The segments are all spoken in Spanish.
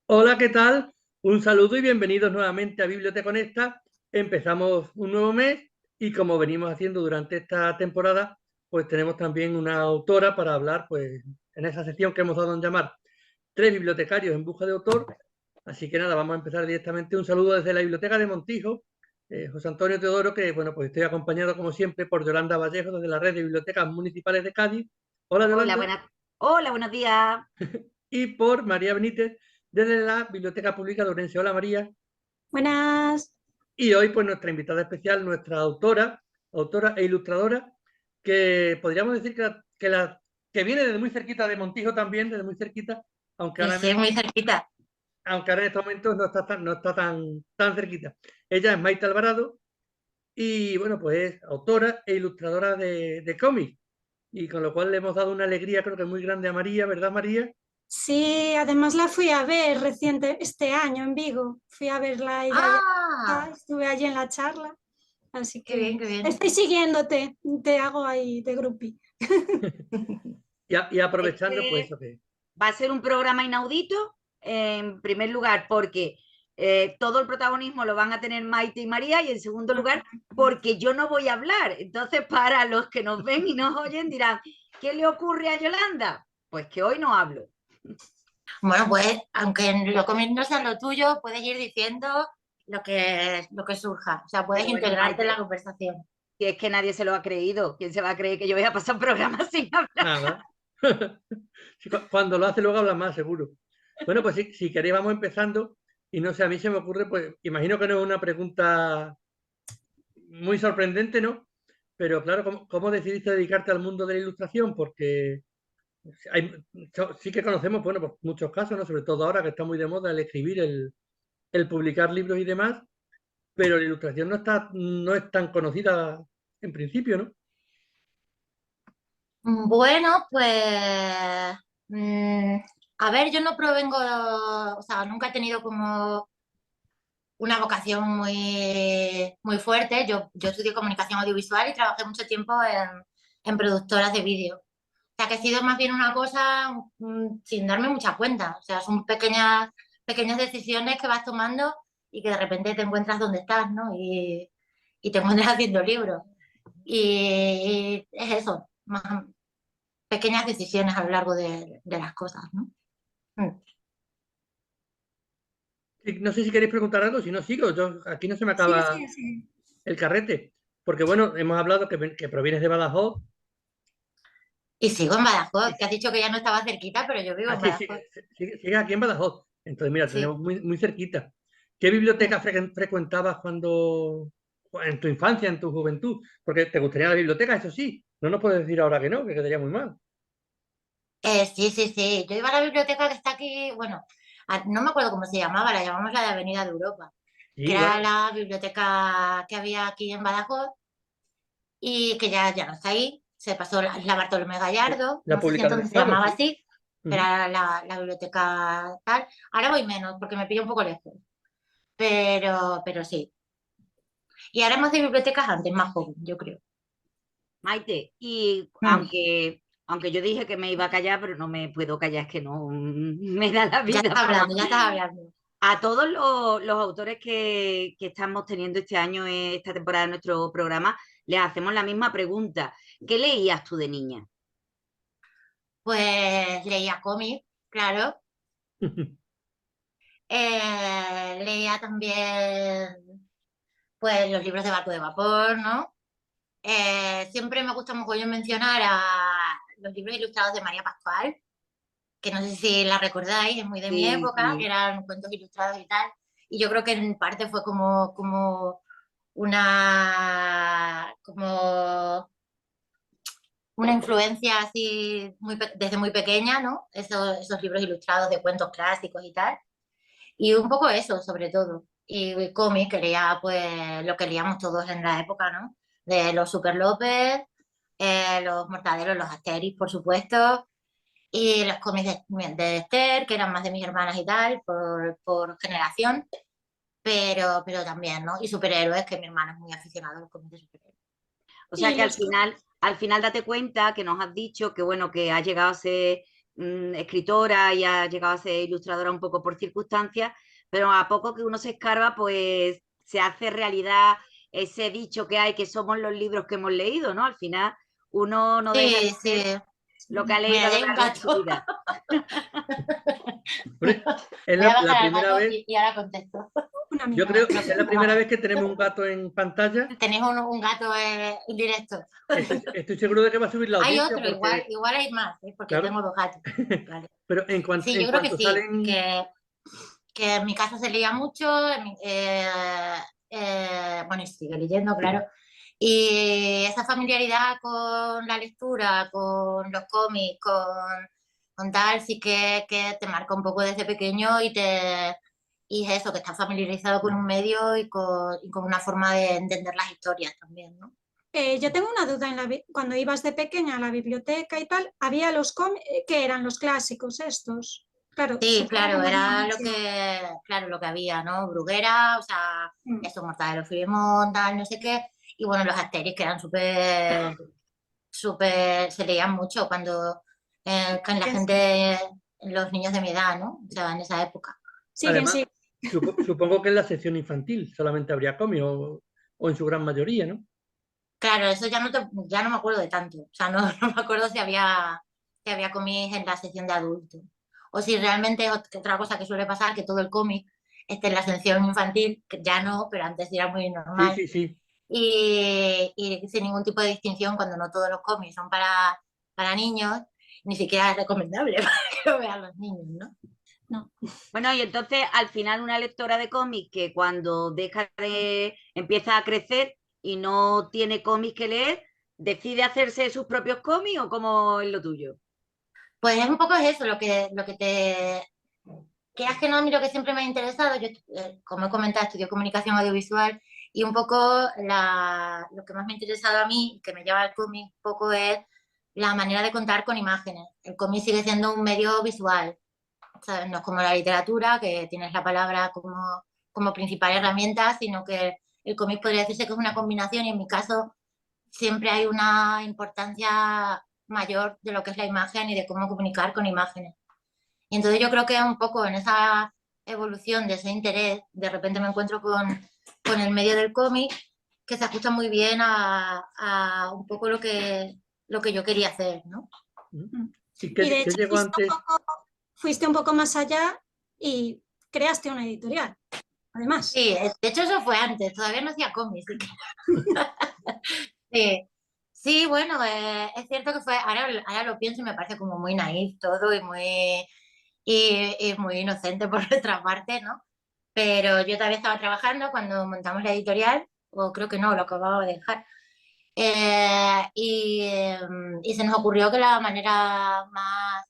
Hola, ¿qué tal? Un saludo y bienvenidos nuevamente a Biblioteconesta. Empezamos un nuevo mes y como venimos haciendo durante esta temporada, pues tenemos también una autora para hablar, pues en esa sección que hemos dado en llamar Tres bibliotecarios en busca de autor. Así que nada, vamos a empezar directamente. Un saludo desde la Biblioteca de Montijo, José Antonio Teodoro, que bueno, pues estoy acompañado como siempre por Yolanda Vallejo desde la Red de Bibliotecas Municipales de Cádiz. Hola, Hola, Yolanda. hola, buenos días. Y por María Benítez desde la Biblioteca Pública de Orense. Hola, María. Buenas. Y hoy, pues, nuestra invitada especial, nuestra autora e ilustradora, que podríamos decir que viene desde muy cerquita de Montijo también, desde muy cerquita, aunque Sí, ahora, sí, muy cerquita. aunque ahora en estos momentos no está tan cerquita. Ella es Maite Alvarado y, bueno, pues es autora e ilustradora de cómics. Y con lo cual le hemos dado una alegría, creo que muy grande a María, ¿verdad, María? Sí, además la fui a ver este año en Vigo. Fui a verla ella ya. Ah, Estuve allí en la charla. Así qué bien, que qué bien. estoy siguiéndote. Te hago ahí de groupie. Y aprovechando, pues Este eso que... va a ser un programa inaudito, en primer lugar, porque todo el protagonismo lo van a tener Maite y María, y en segundo lugar, porque yo no voy a hablar. Entonces, para los que nos ven y nos oyen, dirán, ¿qué le ocurre a Yolanda? Pues que hoy no hablo. Bueno, pues aunque lo cómic no sea lo tuyo, puedes ir diciendo lo que surja. O sea, puedes Pero bueno, integrarte en la Maite, conversación. si es que nadie se lo ha creído, ¿quién se va a creer que yo voy a pasar un programa sin hablar? Nada. Sí, cuando lo hace luego habla más, seguro. Bueno, pues si queréis vamos empezando. Y no sé, a mí se me ocurre, pues imagino que no es una pregunta muy sorprendente, ¿no? Pero claro, ¿cómo decidiste dedicarte al mundo de la ilustración? Porque hay, sí que conocemos, bueno, pues muchos casos, ¿no? Sobre todo ahora que está muy de moda el escribir, el publicar libros y demás, pero la ilustración no es tan conocida en principio, ¿no? Bueno, pues a ver, yo no provengo, o sea, nunca he tenido como una vocación muy fuerte. Yo estudié comunicación audiovisual y trabajé mucho tiempo en productoras de vídeo. O sea, que ha sido más bien una cosa sin darme mucha cuenta. O sea, son pequeñas decisiones que vas tomando y que de repente te encuentras donde estás, ¿no? Y te encuentras haciendo libros. Y es eso, más pequeñas decisiones a lo largo de las cosas, ¿no? Mm. No sé si queréis preguntar algo, si no sigo, aquí no se me Sí, acaba sí, sí. el carrete. Porque bueno, hemos hablado que provienes de Badajoz. Y sigo en Y Badajoz, que has dicho que ya no estaba cerquita, pero yo vivo en sí, Badajoz. sigue aquí en Badajoz. Entonces, mira, Sí. tenemos muy cerquita. ¿Qué biblioteca Mm. frecuentabas en tu infancia, en tu juventud? Porque te gustaría la biblioteca, eso sí. No nos puedes decir ahora que no, que quedaría muy mal. Sí, sí, sí. Yo iba a la biblioteca que está aquí, bueno, no me acuerdo cómo se llamaba, la llamamos la de Avenida de Europa, que Sí, era bueno, la biblioteca que había aquí en Badajoz y que ya no está ahí. Se pasó la Bartolomé Gallardo, la no sé si pública del entonces se Estado, llamaba sí. así, pero Ujú. era la biblioteca tal. Ahora voy menos porque me pillo un poco lejos, pero sí. Y ahora más de bibliotecas antes, más joven, yo creo. Maite, y Mm. aunque yo dije que me iba a callar, pero no me puedo callar, es que no me da la Ya vida estás para más. hablando, ya estás hablando. A todos los autores que estamos teniendo este año, esta temporada de nuestro programa, les hacemos la misma pregunta. ¿Qué leías tú de niña? Pues leía cómics, claro. Leía también pues los libros de Barco de Vapor, ¿no? Siempre me gusta mogollón mencionar a los libros ilustrados de María Pascual, que no sé si la recordáis, es muy de mi Sí, época, que sí. eran cuentos ilustrados y tal. Y yo creo que en parte fue como una influencia así desde muy pequeña, ¿no? Esos libros ilustrados de cuentos clásicos y tal. Y un poco eso, sobre todo. Y cómics, que leía pues lo que leíamos todos en la época, ¿no? De los Super López, los Mortaderos, los Asterix, por supuesto, y los cómics de Esther, que eran más de mis hermanas y tal, por generación, pero también, ¿no? Y superhéroes, que mi hermano es muy aficionado a los cómics de superhéroes. O sea Y que los... al final date cuenta que nos has dicho que bueno, que has llegado a ser escritora y ha llegado a ser ilustradora un poco por circunstancias, pero a poco que uno se escarba, pues se hace realidad ese dicho que hay, que somos los libros que hemos leído, ¿no? Al final uno no deja de Sí, sí. ser lo que ha leído Mira, a lo hay un largo de su gato. vida. Hombre, es Voy a la bajar al primera gato vez, y ahora contesto. Una yo amiga. creo que es la primera vez que tenemos un gato en pantalla. Tenéis un gato indirecto. Estoy seguro de que va a subir la Hay audiencia otro, porque, igual hay más, porque claro, tengo 2 gatos. Vale. pero Sí, en yo creo que cuanto sí, salen, que en mi casa se leía mucho, bueno, y sigue leyendo, claro. Y esa familiaridad con la lectura, con los cómics, con tal, sí que te marca un poco desde pequeño y es eso, que estás familiarizado con un medio y con una forma de entender las historias también, ¿no? Yo tengo una duda, cuando ibas de pequeña a la biblioteca y tal, había los cómics, que eran los clásicos estos. Claro, Sí, supongo que claro, no había era mucho. claro, lo que había, ¿no? Bruguera, o sea, Mm. eso, Mortadelo y Filemón, tal, no sé qué. Y bueno, los Asterix que eran súper, se leían mucho cuando, con la gente, los niños de mi edad, ¿no? O sea, en esa época. Siguen, además, sí. supongo que en la sección infantil solamente habría cómics o en su gran mayoría, ¿no? Claro, eso ya no me acuerdo de tanto. O sea, no, no me acuerdo si había cómics en la sección de adultos. O si realmente es otra cosa que suele pasar, que todo el cómic esté en la sección infantil, que ya no, pero antes era muy Sí, normal. sí, sí. Y sin ningún tipo de distinción, cuando no todos los cómics son para niños, ni siquiera es recomendable para que lo vean los niños, ¿no? No. Bueno, y entonces al final una lectora de cómics que cuando empieza a crecer y no tiene cómics que leer, ¿decide hacerse sus propios cómics o cómo es lo tuyo? Pues es un poco eso lo que te... Quieras que no, a mí lo que siempre me ha interesado, yo, como he comentado, estudio comunicación audiovisual y un poco lo que más me ha interesado a mí, que me lleva al cómic un poco es la manera de contar con imágenes. El cómic sigue siendo un medio visual, ¿sabes? No es como la literatura, que tienes la palabra como principal herramienta, sino que el cómic podría decirse que es una combinación y en mi caso siempre hay una importancia mayor de lo que es la imagen y de cómo comunicar con imágenes. Y entonces yo creo que un poco en esa evolución de ese interés, de repente me encuentro con el medio del cómic que se ajusta muy bien a un poco lo que yo quería hacer, ¿no? ¿Y Y de qué hecho llegó antes? fuiste un poco más allá y creaste una editorial, además. Sí, de hecho eso fue antes, todavía no hacía cómics. Sí, sí, bueno, es cierto que ahora lo pienso y me parece como muy naif todo y muy inocente por nuestra parte, ¿no? Pero yo todavía estaba trabajando cuando montamos la editorial, o creo que no, lo acababa de dejar. Y se nos ocurrió que la manera más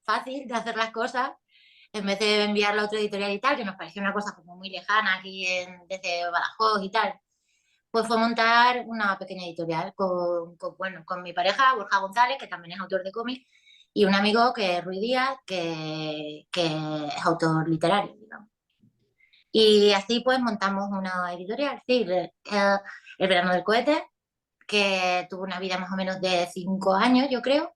fácil de hacer las cosas, en vez de enviarla a otra editorial y tal, que nos pareció una cosa como muy lejana aquí desde Badajoz y tal, pues fue montar una pequeña editorial bueno, con mi pareja, Borja González, que también es autor de cómics, y un amigo que es Ruiz Díaz, que es autor literario, digamos. Y así pues montamos una editorial, sí, el verano del cohete, que tuvo una vida más o menos de 5 años, yo creo.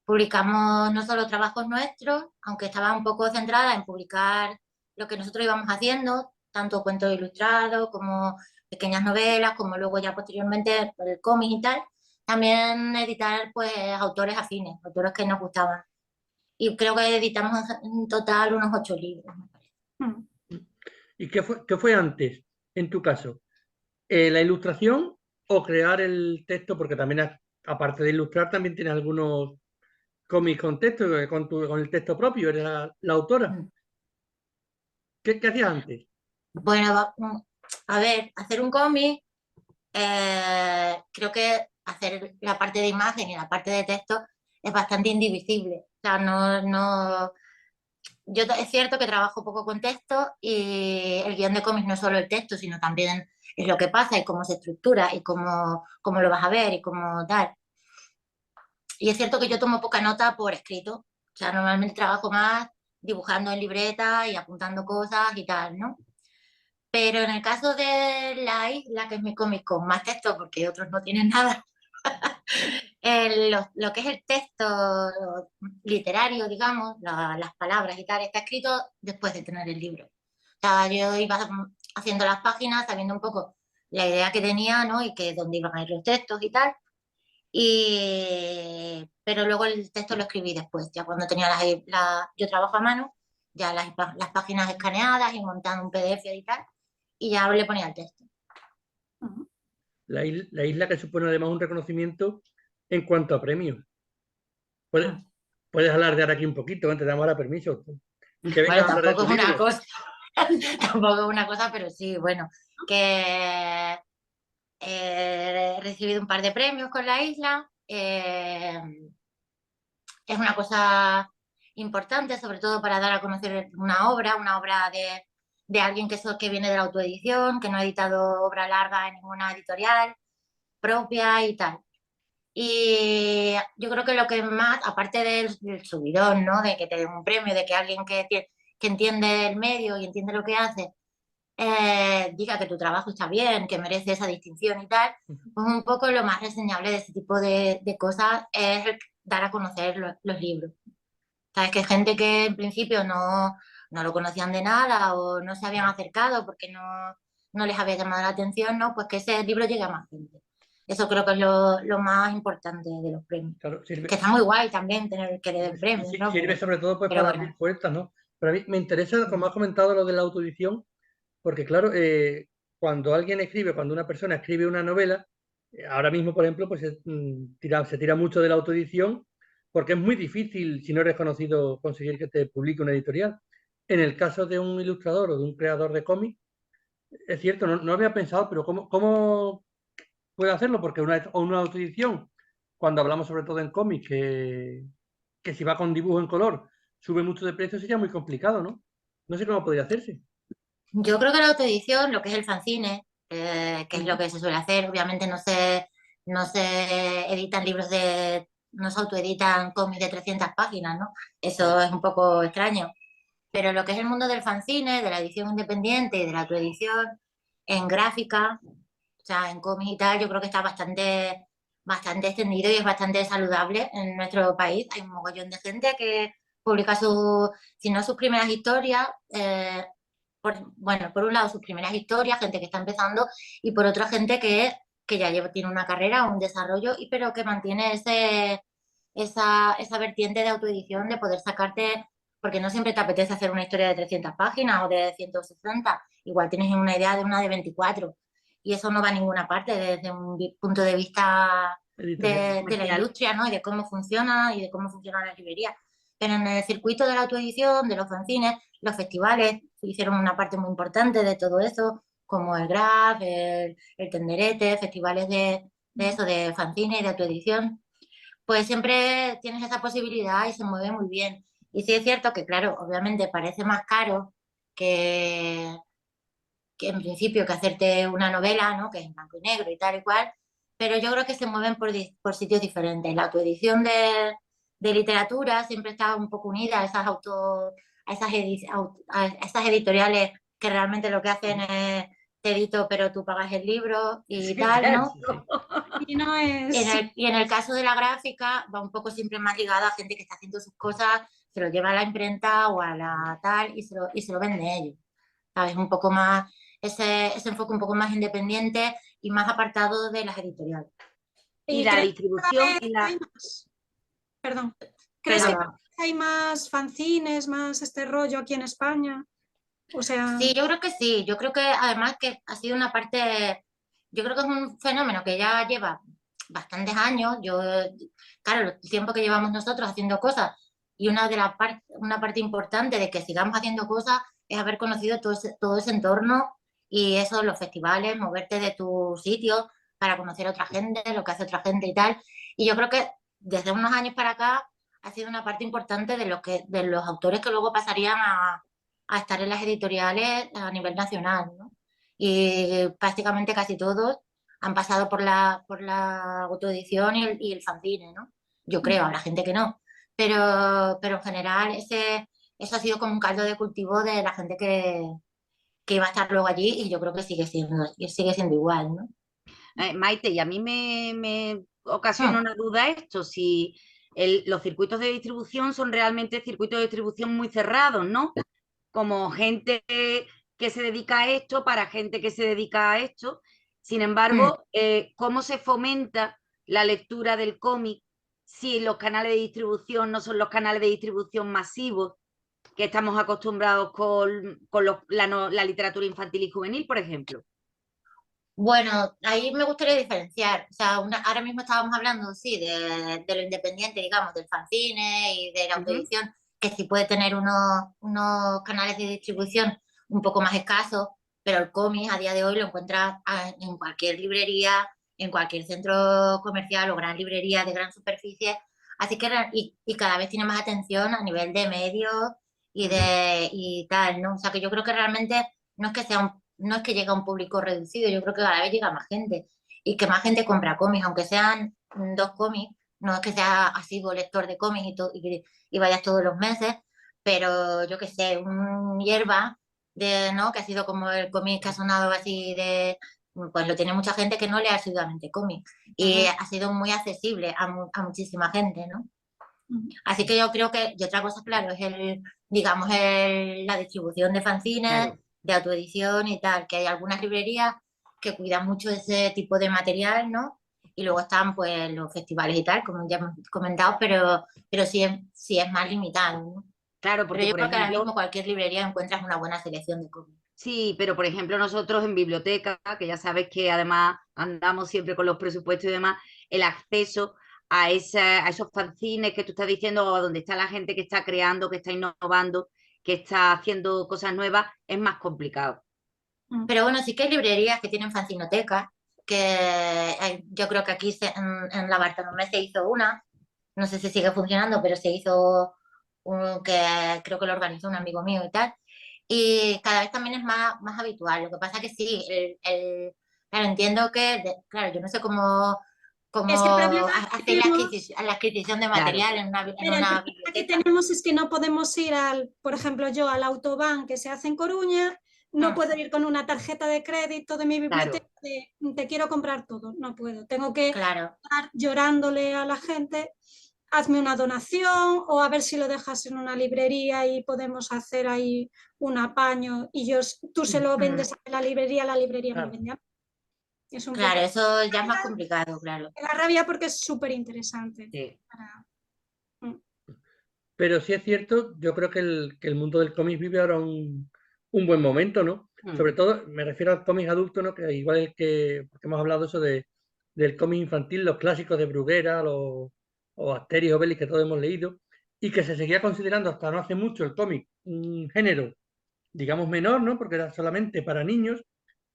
Publicamos no solo trabajos nuestros, aunque estaba un poco centrada en publicar lo que nosotros íbamos haciendo, tanto cuentos ilustrados como pequeñas novelas, como luego ya posteriormente el cómic y tal. También editar pues autores afines, autores que nos gustaban. Y creo que editamos en total unos 8 libros, me parece. Mm. ¿Y qué fue antes, en tu caso? ¿La ilustración o crear el texto? Porque también, aparte de ilustrar, también tienes algunos cómics con texto, con el texto propio, eres la autora. Mm. ¿Qué hacías antes? Bueno, a ver, hacer un cómic, creo que hacer la parte de imagen y la parte de texto es bastante indivisible. O sea, es cierto que trabajo poco con texto y el guión de cómics no es solo el texto, sino también es lo que pasa y cómo se estructura y cómo lo vas a ver y cómo tal. Y es cierto que yo tomo poca nota por escrito. O sea, normalmente trabajo más dibujando en libreta y apuntando cosas y tal, ¿no? Pero en el caso de La Isla, que es mi cómic con más texto, porque otros no tienen nada, Lo que es el texto literario, digamos, las palabras y tal, está escrito después de tener el libro. O sea, yo iba haciendo las páginas sabiendo un poco la idea que tenía, ¿no? Y que dónde iban a ir los textos y tal. Pero luego el texto lo escribí después, ya cuando tenía yo trabajo a mano, ya las páginas escaneadas y montando un PDF y tal, y ya le ponía el texto. La isla que supone además un reconocimiento en cuanto a premios. Puedes, puedes alardear aquí un poquito, antes de dar ahora permiso. Que vengas Bueno, a hablar de tampoco tu es una libro. cosa, tampoco es una cosa, pero sí, bueno, que he recibido un par de premios con la isla. Es una cosa importante, sobre todo para dar a conocer una obra de alguien que viene de la autoedición, que no ha editado obra larga en ninguna editorial propia y tal. Y yo creo que lo que más, aparte del subidón, ¿no? De que te den un premio, de que alguien que entiende el medio y entiende lo que hace, diga que tu trabajo está bien, que merece esa distinción y tal, pues un poco lo más reseñable de ese tipo de cosas es dar a conocer los libros. Sabes que gente que en principio no lo conocían de nada o no se habían acercado porque no les había llamado la atención, ¿no? Pues que ese libro llegue a más gente. Eso creo que es lo más importante de los premios. Claro, sirve, Que está muy guay también tener que le den premios, ¿no? sirve sobre todo pues, Pero para bueno. abrir puertas, ¿no? Pero a mí me interesa, como has comentado, lo de la autoedición, porque claro, cuando alguien escribe, cuando una persona escribe una novela, ahora mismo, por ejemplo, pues se tira mucho de la autoedición, porque es muy difícil, si no eres conocido, conseguir que te publique una editorial. En el caso de un ilustrador o de un creador de cómics, es cierto, no había pensado, pero ¿cómo puede hacerlo? Porque una autoedición, cuando hablamos sobre todo en cómics, que si va con dibujo en color sube mucho de precio, sería muy complicado, ¿no? No sé cómo podría hacerse. Yo creo que la autoedición, lo que es el fanzine, que es lo que se suele hacer, obviamente no se editan no se autoeditan cómics de 300 páginas, ¿no? Eso es un poco extraño. Pero lo que es el mundo del fanzine, de la edición independiente y de la autoedición en gráfica, o sea, en cómics y tal, yo creo que está bastante extendido y es bastante saludable en nuestro país. Hay un mogollón de gente que publica si no sus primeras historias, bueno, por un lado sus primeras historias, gente que está empezando, y por otra gente que ya tiene una carrera, un desarrollo, pero que mantiene esa vertiente de autoedición de poder sacarte, porque no siempre te apetece hacer una historia de 300 páginas o de 160, igual tienes una idea de una de 24, y eso no va a ninguna parte desde un punto de vista de la industria, ¿no? Y de cómo funciona y de cómo funciona la librería. Pero en el circuito de la autoedición, de los fanzines, los festivales hicieron una parte muy importante de todo eso, como el GRAF, el Tenderete, festivales de fanzines y de autoedición. Pues siempre tienes esa posibilidad y se mueve muy bien. Y sí es cierto que, claro, obviamente parece más caro que, que en principio que hacerte una novela, ¿no? Que es en blanco y negro y tal y cual, pero yo creo que se mueven por sitios diferentes. La autoedición de literatura siempre está un poco unida a esas editoriales que realmente lo que hacen es te edito, pero tú pagas el libro y Sí, tal, ¿no? Y no es... Y en el caso de la gráfica va un poco siempre más ligada a gente que está haciendo sus cosas, se lo lleva a la imprenta o a la tal y se lo vende ellos. ¿Sabes? Un poco más, ese enfoque un poco más independiente y más apartado de las editoriales. Y la ¿crees que distribución cada vez y la... hay más? Perdón. ¿Crees que Perdón. cada vez hay más fanzines, más este rollo aquí en España? O sea, Sí, yo creo que sí. Yo creo que además que ha sido una parte, yo creo que es un fenómeno que ya lleva bastantes años. Claro, el tiempo que llevamos nosotros haciendo cosas y una parte importante de que sigamos haciendo cosas es haber conocido todo ese entorno y eso, los festivales, moverte de tu sitio para conocer a otra gente, lo que hace otra gente y tal. Y yo creo que desde unos años para acá ha sido una parte importante de los autores que luego pasarían a estar en las editoriales a nivel nacional, ¿no? Y prácticamente casi todos han pasado por la autoedición y el fanzine, ¿no? Yo creo, habrá gente que no, pero en general eso ha sido como un caldo de cultivo de la gente que iba a estar luego allí y yo creo que sigue siendo igual, ¿no? Maite, y a mí me ocasiona una duda esto, si los circuitos de distribución son realmente circuitos de distribución muy cerrados, ¿no? Como gente que se dedica a esto para gente que se dedica a esto. Sin embargo, ¿cómo se fomenta la lectura del cómic si los canales de distribución no son los canales de distribución masivos que estamos acostumbrados con la literatura infantil y juvenil, por ejemplo? Bueno, ahí me gustaría diferenciar. O sea, ahora mismo estábamos hablando, sí, de lo independiente, digamos, del fanzine y de la autoedición, que sí puede tener unos canales de distribución un poco más escasos, pero el cómic a día de hoy lo encuentras en cualquier librería, en cualquier centro comercial o gran librería de gran superficie. Así que, y cada vez tiene más atención a nivel de medios y tal, ¿no? O sea, que yo creo que realmente no es que no es que llegue a un público reducido, yo creo que cada vez llega más gente y que más gente compra cómics, aunque sean 2 cómics, no es que sea asiduo lector de cómics y vayas todos los meses, pero yo que sé, un hierba ¿no? Que ha sido como el cómic que ha sonado así pues lo tiene mucha gente que no lee asiduamente cómics y ha sido muy accesible a muchísima gente, ¿no? Así que yo creo que, y otra cosa, claro, es digamos, la distribución de fanzines, Claro. de autoedición y tal, que hay algunas librerías que cuidan mucho ese tipo de material, ¿no? Y luego están, pues, los festivales y tal, como ya hemos comentado, pero sí es más limitado, ¿no? Claro, Pero porque, yo por creo que ahora ejemplo, mismo cualquier librería encuentras una buena selección de cómics. sí, pero por ejemplo nosotros en biblioteca, que ya sabes que además andamos siempre con los presupuestos y demás, el acceso a esos fanzines que tú estás diciendo, o donde está la gente que está creando, que está innovando, que está haciendo cosas nuevas, es más complicado. Pero bueno, sí que hay librerías que tienen fanzinotecas, que yo creo que aquí en la Bartolomé se hizo una, no sé si sigue funcionando, pero se hizo que creo que lo organizó un amigo mío y tal. Y cada vez también es más habitual. Lo que pasa que sí, claro, entiendo claro, yo no sé cómo Es que el problema que hacer tenemos, la adquisición de Claro, material en mira, el una problema que biblioteca. tenemos es que no podemos ir por ejemplo, yo al autobán que se hace en Coruña, no puedo ir con una tarjeta de crédito de mi biblioteca claro, te quiero comprar todo, no puedo. Tengo que Claro. estar llorándole a la gente, hazme una donación o a ver si lo dejas en una librería y podemos hacer ahí un apaño y tú se lo vendes a la librería me Claro. vende a mí. Es un Claro, poco... eso ya es más complicado, claro. Me da rabia porque es súper interesante. sí. Pero sí es cierto, yo creo que el mundo del cómic vive ahora un buen momento, ¿no? Sobre todo, me refiero al cómic adulto, ¿no? Que igual porque hemos hablado eso del cómic infantil, los clásicos de Bruguera, o Asterix, Obelix, que todos hemos leído, y que se seguía considerando hasta no hace mucho el cómic un género, digamos, menor, ¿no? Porque era solamente para niños.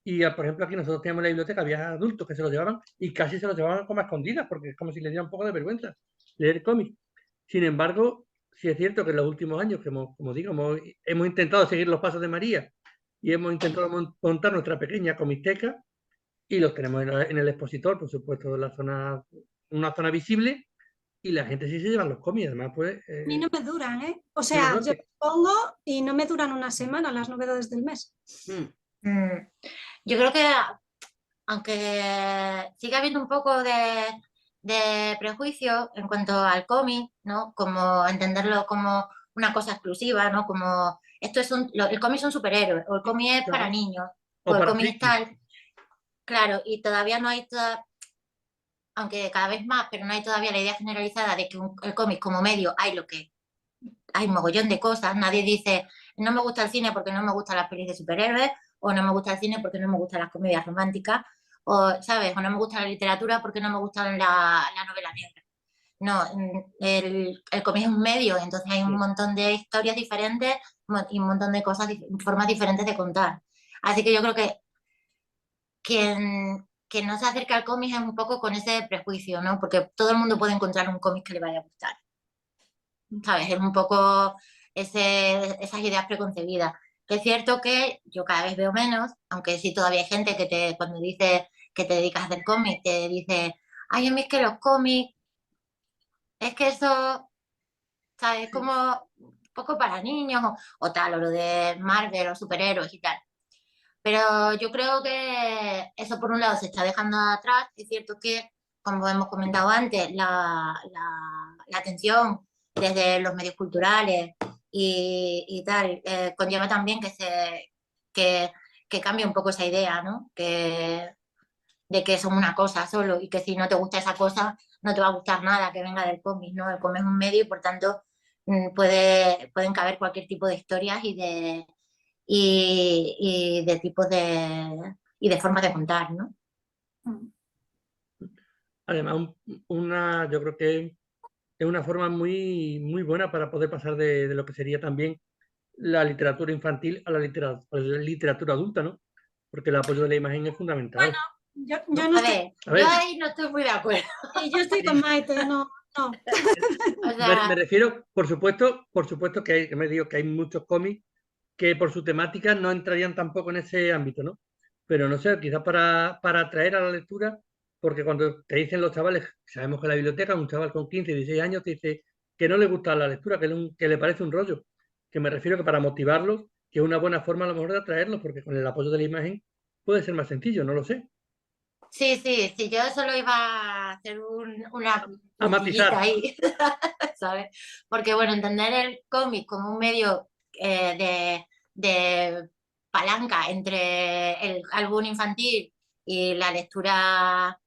Y, por ejemplo, aquí nosotros teníamos en la biblioteca, había adultos que se lo llevaban y casi se lo llevaban como a escondidas, porque es como si les diera un poco de vergüenza leer cómics. Sin embargo, sí es cierto que en los últimos años, que como digo, hemos intentado seguir los pasos de María y hemos intentado montar nuestra pequeña comisteca y los tenemos en el expositor, por supuesto, en una zona visible, y la gente sí se lleva los cómics, además, pues... A mí no me duran, ¿eh? O no, sea, no, yo los pongo y no me duran una semana las novedades del mes. Yo creo que, aunque sigue habiendo un poco de prejuicio en cuanto al cómic, ¿no? Como entenderlo como una cosa exclusiva, ¿no? Como el cómic son superhéroes, o el cómic es para claro. niños, O o el para cómic es frikis. tal. Claro, y todavía no hay aunque cada vez más, pero no hay todavía la idea generalizada de que el cómic como medio hay un mogollón de cosas. Nadie dice, no me gusta el cine porque no me gustan las pelis de superhéroes, o no me gusta el cine porque no me gustan las comedias románticas, o, ¿sabes? O no me gusta la literatura porque no me gustan la novela negra. No, el cómic es un medio, entonces hay un montón de historias diferentes y un montón de cosas, formas diferentes de contar. Así que yo creo que quien no se acerca al cómic es un poco con ese prejuicio, ¿no? Porque todo el mundo puede encontrar un cómic que le vaya a gustar. ¿Sabes? Es un poco esas ideas preconcebidas. Que es cierto que yo cada vez veo menos, aunque sí todavía hay gente cuando dice que te dedicas a hacer cómics, te dice, ay, a mí es que los cómics, es que eso, ¿sabes? Como un poco para niños o tal, o lo de Marvel o superhéroes y tal. Pero yo creo que eso por un lado se está dejando atrás. Es cierto que como hemos comentado antes, la atención desde los medios culturales y tal, conlleva también que cambie un poco esa idea, ¿no? De que son una cosa solo y que si no te gusta esa cosa, no te va a gustar nada que venga del cómic, ¿no? El cómic es un medio y por tanto pueden caber cualquier tipo de historias y de tipos y de formas de contar, ¿no? Además, yo creo que es una forma muy, muy buena para poder pasar de lo que sería también la literatura infantil a la literatura adulta, ¿no? Porque el apoyo de la imagen es fundamental. Yo ¿no? no A estoy, ver, A ver. yo ahí no estoy muy de acuerdo. y yo estoy con Maite, no. O Me sea, refiero, por supuesto que me digo que hay muchos cómics que por su temática no entrarían tampoco en ese ámbito, ¿no? Pero no sé, quizás para atraer a la lectura, porque cuando te dicen los chavales, sabemos que la biblioteca, un chaval con 15, 16 años te dice que no le gusta la lectura, que le parece un rollo, que me refiero que para motivarlos, que es una buena forma a lo mejor de atraerlos, porque con el apoyo de la imagen puede ser más sencillo, no lo sé. sí, yo solo iba a hacer una A matizar. puntillita ahí, ¿sabes? Porque, bueno, entender el cómic como un medio de palanca entre el álbum infantil y la lectura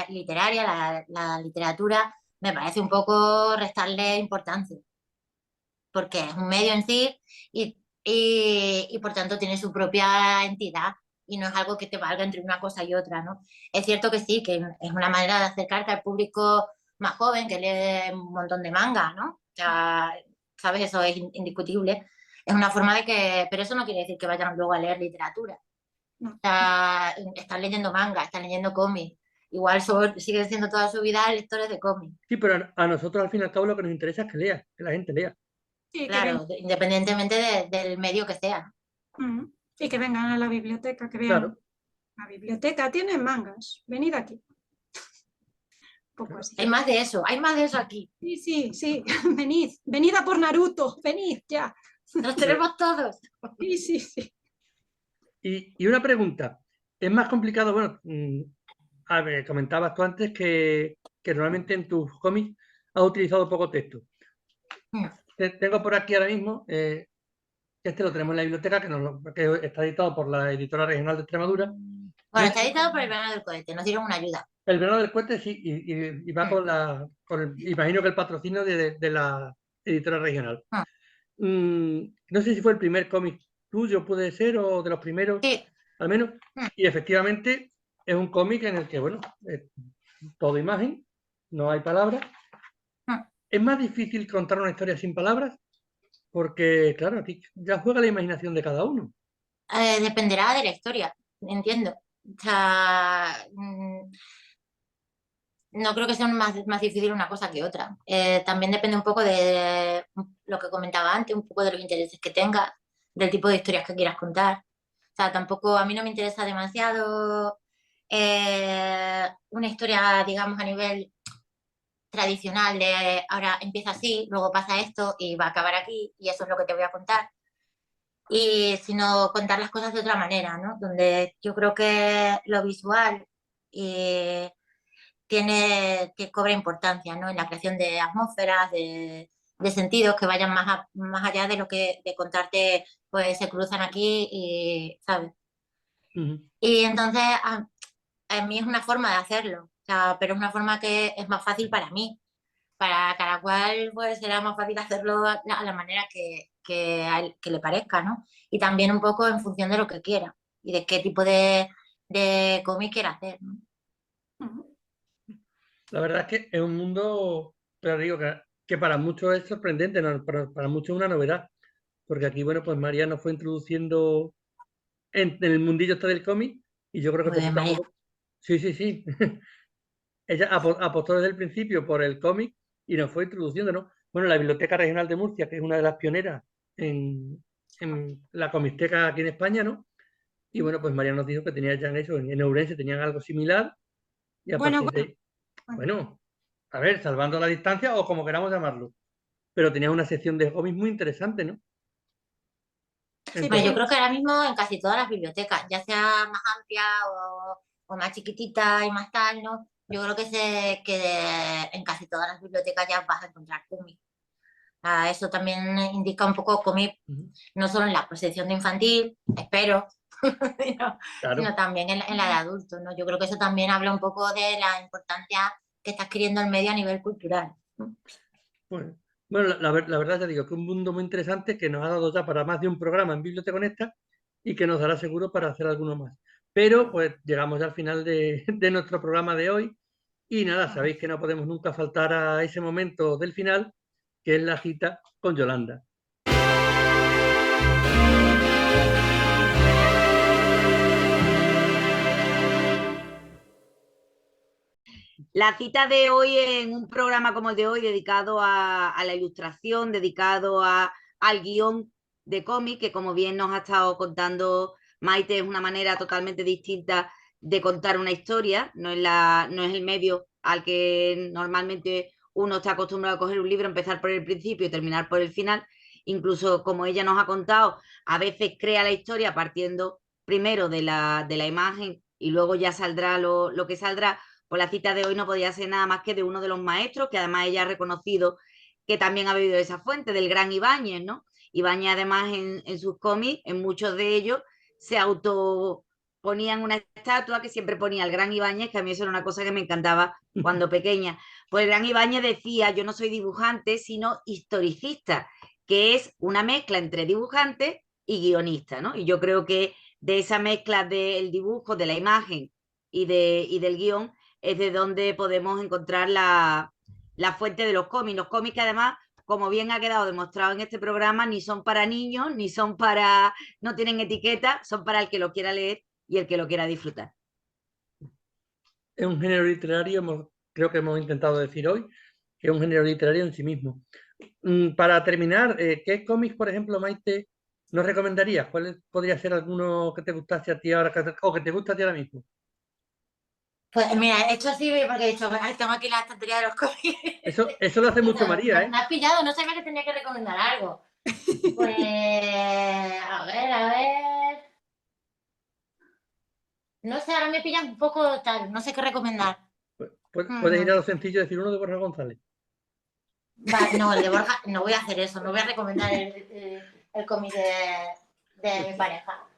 literaria, la literatura, me parece un poco restarle importancia, porque es un medio en sí y por tanto tiene su propia entidad y no es algo que te valga entre una cosa y otra, ¿no? Es cierto que sí, que es una manera de acercarte al público más joven que lee un montón de manga, ¿no? O sea, ¿sabes? Eso es indiscutible. Es una forma de que, pero eso no quiere decir que vayan luego a leer literatura. No. O sea, están leyendo manga, están leyendo cómics. Igual siguen siendo toda su vida lectores de cómics. Sí, pero a nosotros al fin y al cabo lo que nos interesa es que lea, que la gente lea. Sí, Claro, independientemente del medio que sea. Y que vengan a la biblioteca, que vean. Claro. La biblioteca tiene mangas. Venid aquí. Un poco así. Hay más de eso aquí. Sí. Venid a por Naruto. Venid ya. Los tenemos todos. Sí. Y una pregunta, es más complicado, bueno, a ver, comentabas tú antes que normalmente en tus cómics has utilizado poco texto. Tengo por aquí ahora mismo, este lo tenemos en la biblioteca, que está editado por la editora regional de Extremadura. Bueno, está editado por el verano del cohete, nos dieron una ayuda. El verano del cohete sí, y va imagino que el patrocinio de la editora regional. No sé si fue el primer cómic tuyo, puede ser, o de los primeros, Sí. al menos. Y efectivamente es un cómic en el que, bueno, es todo imagen, no hay palabras. Es más difícil contar una historia sin palabras, porque, claro, aquí ya juega la imaginación de cada uno. Dependerá de la historia, entiendo. O sea, no creo que sea más difícil una cosa que otra. También depende un poco de lo que comentaba antes, un poco de los intereses que tengas, del tipo de historias que quieras contar. O sea, tampoco a mí no me interesa demasiado una historia, digamos, a nivel tradicional de ahora empieza así, luego pasa esto y va a acabar aquí y eso es lo que te voy a contar. Y sino contar las cosas de otra manera, ¿no? Donde yo creo que lo visual que cobra importancia, ¿no? En la creación de atmósferas, de sentidos que vayan más allá de lo que de contarte, pues se cruzan aquí y, ¿sabes? Y entonces a mí es una forma de hacerlo, o sea, pero es una forma que es más fácil para mí. Para cada cual pues será más fácil hacerlo a la manera que le parezca, ¿no? Y también un poco en función de lo que quiera y de qué tipo de cómic quiera hacer, ¿no? La verdad es que es un mundo, pero digo que para muchos es sorprendente, ¿no? Para muchos es una novedad, porque aquí, bueno, pues María nos fue introduciendo en el mundillo este del cómic y yo creo que Muy bien, poquito a María. poco, sí. Ella apostó desde el principio por el cómic y nos fue introduciendo, ¿no? Bueno, la Biblioteca Regional de Murcia, que es una de las pioneras en la comisteca aquí en España, ¿no? Y bueno, pues María nos dijo que tenía ya eso, en Ourense tenían algo similar y a partir de ahí, bueno, a ver, salvando la distancia o como queramos llamarlo, pero tenía una sección de cómics muy interesante, ¿no? Sí, Bueno, yo creo que ahora mismo en casi todas las bibliotecas, ya sea más amplia o más chiquitita y más tal, ¿no? Yo creo que en casi todas las bibliotecas ya vas a encontrar cómics. Eso también indica un poco cómic, no solo en la sección de infantil, espero, sino, Claro. sino también en la de adultos, ¿no? Yo creo que eso también habla un poco de la importancia que está adquiriendo el medio a nivel cultural. Bueno, la verdad te digo que es un mundo muy interesante que nos ha dado ya para más de un programa en Biblioteconesta y que nos dará seguro para hacer alguno más. Pero pues llegamos ya al final de nuestro programa de hoy y nada, sabéis que no podemos nunca faltar a ese momento del final, que es la cita con Yolanda. La cita de hoy en un programa como el de hoy, dedicado a la ilustración, dedicado al guión de cómic, que como bien nos ha estado contando Maite, es una manera totalmente distinta de contar una historia, no es el medio al que normalmente uno está acostumbrado a coger un libro, empezar por el principio y terminar por el final. Incluso, como ella nos ha contado, a veces crea la historia partiendo primero de la imagen y luego ya saldrá lo que saldrá. Pues la cita de hoy no podía ser nada más que de uno de los maestros, que además ella ha reconocido que también ha bebido de esa fuente, del gran Ibáñez, ¿no? Ibáñez además en sus cómics, en muchos de ellos, se autoponían una estatua que siempre ponía el gran Ibáñez, que a mí eso era una cosa que me encantaba cuando pequeña. Pues el gran Ibáñez decía, yo no soy dibujante, sino historicista, que es una mezcla entre dibujante y guionista, ¿no? Y yo creo que de esa mezcla del dibujo, de la imagen y del guión, es de donde podemos encontrar la fuente de los cómics. Los cómics que además, como bien ha quedado demostrado en este programa, ni son para niños, ni son para, no tienen etiqueta, son para el que lo quiera leer y el que lo quiera disfrutar. Es un género literario, creo que hemos intentado decir hoy, que es un género literario en sí mismo. Para terminar, ¿qué cómics, por ejemplo, Maite, nos recomendarías? ¿Cuál podría ser alguno que te gustase a ti ahora o que te gusta a ti ahora mismo? Pues mira, he hecho así porque he dicho, "Ay, tengo aquí la estantería de los cómics". Eso lo hace mucho María, ¿eh? Me has pillado, no sabía que tenía que recomendar algo. Pues, a ver. No sé, ahora me pillas un poco tal, no sé qué recomendar. Puedes ir a lo sencillo y decir uno de Borja González. Vale, no, el de Borja, no voy a hacer eso, no voy a recomendar el cómic de mi pareja.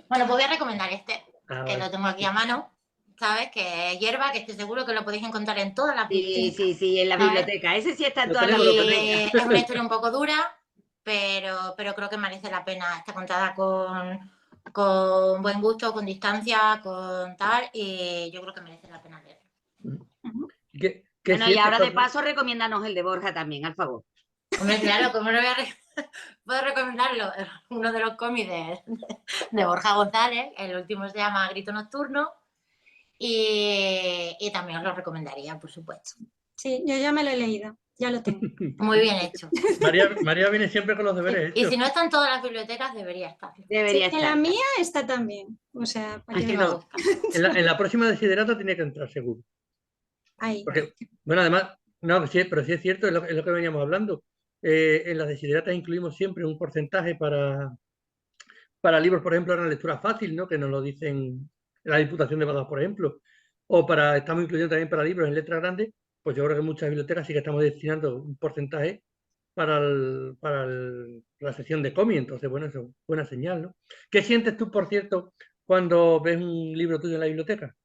Bueno, pues voy a recomendar este, que Vale. lo tengo aquí a mano, ¿sabes? Que es Hierba, que estoy seguro que lo podéis encontrar en todas las bibliotecas. Sí, en la ¿sabes? biblioteca. Ese sí está en Lo todas las tenemos, lo bibliotecas. Es una historia un poco dura, pero creo que merece la pena. Está contada con buen gusto, con distancia, con tal, y yo creo que merece la pena leerlo. Bueno, y ahora de paso recomiéndanos el de Borja también, al favor. Hombre, claro, ¿cómo no voy a puedo recomendarlo? Uno de los cómics de Borja González, el último se llama Grito Nocturno, y también os lo recomendaría, por supuesto. Sí, yo ya me lo he leído, ya lo tengo. Muy bien hecho. María viene siempre con los deberes hechos. Y si no está en todas las bibliotecas, debería estar. Debería estar. En la mía está también. O sea, para Así que me gusta. En la próxima Desiderata tiene que entrar, seguro. Ahí. Porque, bueno, además, no, sí, pero sí es cierto, es lo que veníamos hablando. En las Desideratas incluimos siempre un porcentaje para libros, por ejemplo, en la lectura fácil, ¿no? Que nos lo dicen la Diputación de Badajoz, por ejemplo. O estamos incluyendo también para libros en letras grandes, pues yo creo que muchas bibliotecas sí que estamos destinando un porcentaje para la sección de cómic. Entonces, bueno, eso es buena señal, ¿no? ¿Qué sientes tú, por cierto, cuando ves un libro tuyo en la biblioteca?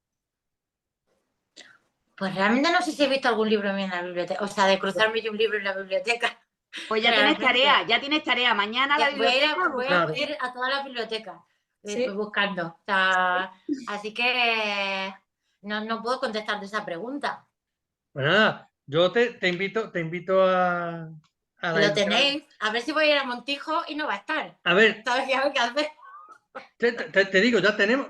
Pues realmente no sé si he visto algún libro mío en la biblioteca, o sea, de cruzarme yo un libro en la biblioteca. Pues ya tienes tarea, mañana a la biblioteca. Voy a ir a todas las bibliotecas buscando. O sea, así que no puedo contestarte esa pregunta. Pues nada, yo te invito a Lo tenéis, a ver si voy a ir a Montijo y no va a estar. A ver, ¿Sabes qué hay que hacer? te digo, ya tenemos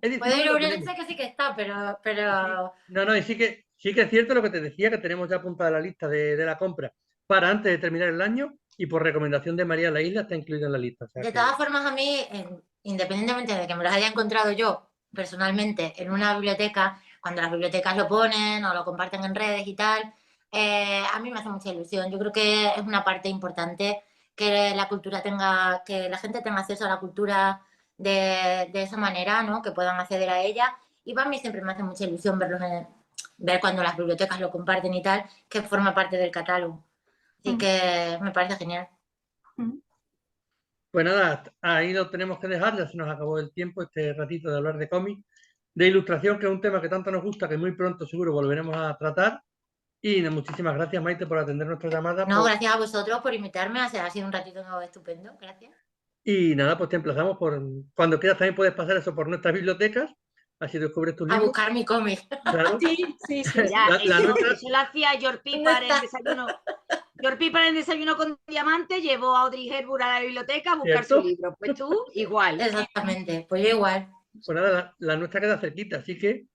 el Puedo ir a Urense, que sí que está, pero... No, y sí que es cierto lo que te decía, que tenemos ya apuntada la lista de la compra para antes de terminar el año y por recomendación de María La Isla está incluida en la lista. O sea de todas formas, a mí, independientemente de que me los haya encontrado yo personalmente en una biblioteca, cuando las bibliotecas lo ponen o lo comparten en redes y tal, a mí me hace mucha ilusión. Yo creo que es una parte importante que la gente tenga acceso a la cultura de esa manera, ¿no? Que puedan acceder a ella Y para mí siempre me hace mucha ilusión ver cuando las bibliotecas lo comparten y tal, que forma parte del catálogo. Así que me parece genial. Pues nada, ahí lo tenemos que dejar, ya se nos acabó el tiempo, este ratito de hablar de cómics, de ilustración, que es un tema que tanto nos gusta, que muy pronto seguro volveremos a tratar. Y muchísimas gracias, Maite, por atender nuestra llamada. No, gracias a vosotros por invitarme, ha sido un ratito estupendo, gracias. Y nada, pues te emplazamos por cuando quieras también puedes pasar eso por nuestras bibliotecas, así descubres tus A libros. buscar mi cómic. Claro. Sí. Ya, La nuestra- eso lo hacía Yorpi para el desayuno. Yorpi para el desayuno con diamante llevó a Audrey Hepburn a la biblioteca a buscar ¿Cierto? su libro. Pues tú, igual. Exactamente, pues yo igual. Pues nada, la nuestra queda cerquita, así que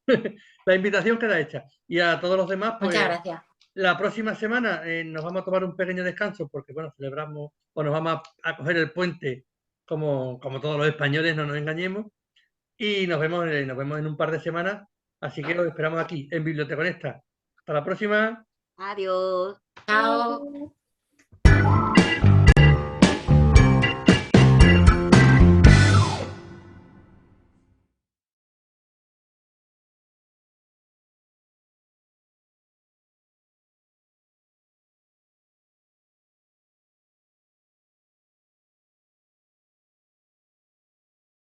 la invitación queda hecha. Y a todos los demás, pues Muchas gracias. la próxima semana nos vamos a tomar un pequeño descanso porque, bueno, celebramos o nos vamos a coger el puente como todos los españoles, no nos engañemos. Y nos vemos en un par de semanas. Así que os esperamos aquí en Biblioteconesta. Hasta la próxima. Adiós. Chao.